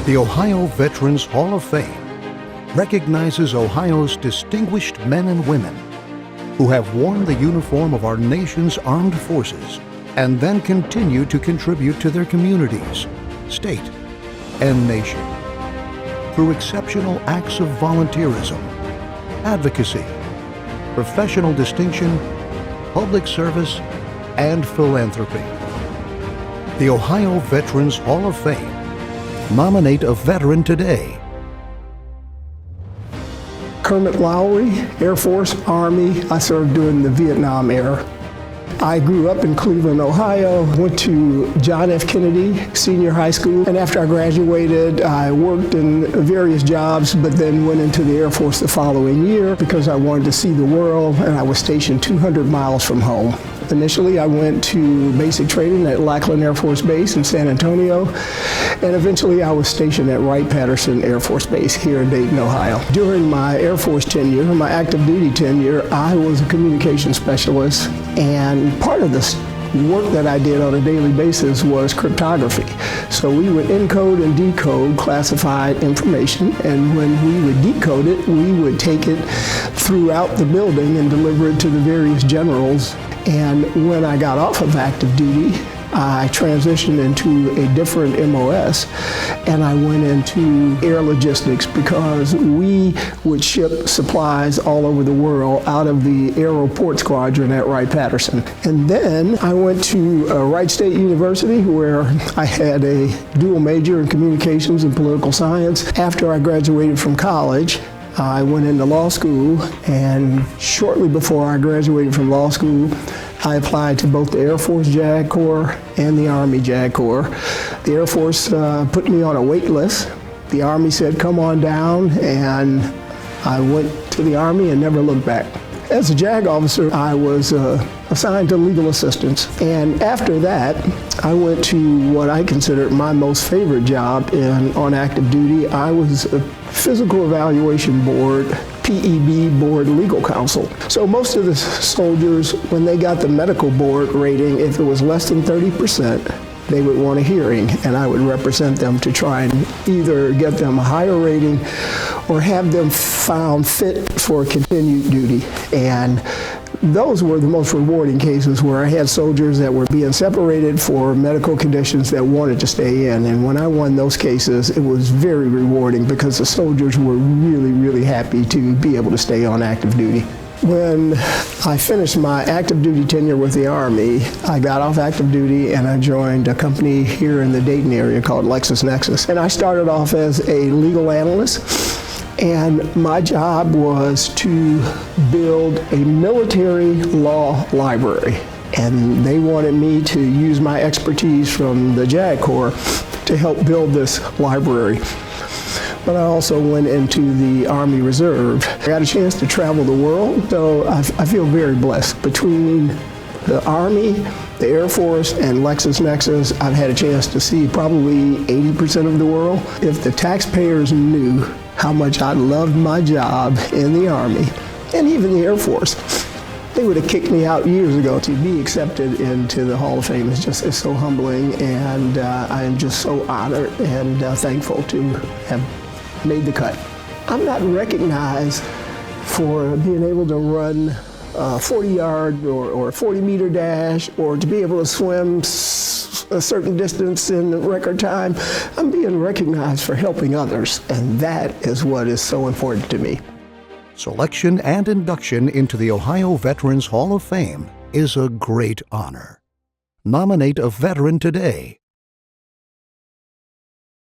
The Ohio Veterans Hall of Fame recognizes Ohio's distinguished men and women who have worn the uniform of our nation's armed forces and then continue to contribute to their communities, state, and nation through exceptional acts of volunteerism, advocacy, professional distinction, public service, and philanthropy. The Ohio Veterans Hall of Fame. Nominate a veteran today. Kermit Lowery, Air Force, Army. I served during the Vietnam era. I grew up in Cleveland, Ohio, went to John F. Kennedy Senior High School, and after I graduated, I worked in various jobs, but then went into the Air Force the following year because I wanted to see the world, and I was stationed 200 miles from home. Initially, I went to basic training at Lackland Air Force Base in San Antonio, and eventually I was stationed at Wright-Patterson Air Force Base here in Dayton, Ohio. During my Air Force tenure, my active duty tenure, I was a communication specialist, and part of the work that I did on a daily basis was cryptography. So we would encode and decode classified information, and when we would decode it, we would take it throughout the building and deliver it to the various generals. And when I got off of active duty, I transitioned into a different MOS, and I went into air logistics because we would ship supplies all over the world out of the Aeroport Squadron at Wright-Patterson. And then I went to Wright State University, where I had a dual major in communications and political science. After I graduated from college, I went into law school, and shortly before I graduated from law school, I applied to both the Air Force JAG Corps and the Army JAG Corps. The Air Force put me on a wait list. The Army said, come on down, and I went to the Army and never looked back. As a JAG officer, I was assigned to legal assistance, and after that, I went to what I considered my most favorite job on active duty. I was a Physical Evaluation Board, PEB Board Legal Counsel. So most of the soldiers, when they got the medical board rating, if it was less than 30%, they would want a hearing, and I would represent them to try and either get them a higher rating or have them found fit for continued duty. And those were the most rewarding cases, where I had soldiers that were being separated for medical conditions that wanted to stay in. And when I won those cases, it was very rewarding because the soldiers were really, really happy to be able to stay on active duty. When I finished my active duty tenure with the Army, I got off active duty and I joined a company here in the Dayton area called LexisNexis. And I started off as a legal analyst. And my job was to build a military law library. And they wanted me to use my expertise from the JAG Corps to help build this library. But I also went into the Army Reserve. I got a chance to travel the world, so I feel very blessed. Between the Army, the Air Force, and LexisNexis, I've had a chance to see probably 80% of the world. If the taxpayers knew how much I loved my job in the Army, and even the Air Force, they would have kicked me out years ago. To be accepted into the Hall of Fame is so humbling, and I am just so honored and thankful to have made the cut. I'm not recognized for being able to run a 40-yard or 40-meter dash, or to be able to swim a certain distance in record time. I'm being recognized for helping others, and that is what is so important to me. Selection and induction into the Ohio Veterans Hall of Fame is a great honor. Nominate a veteran today.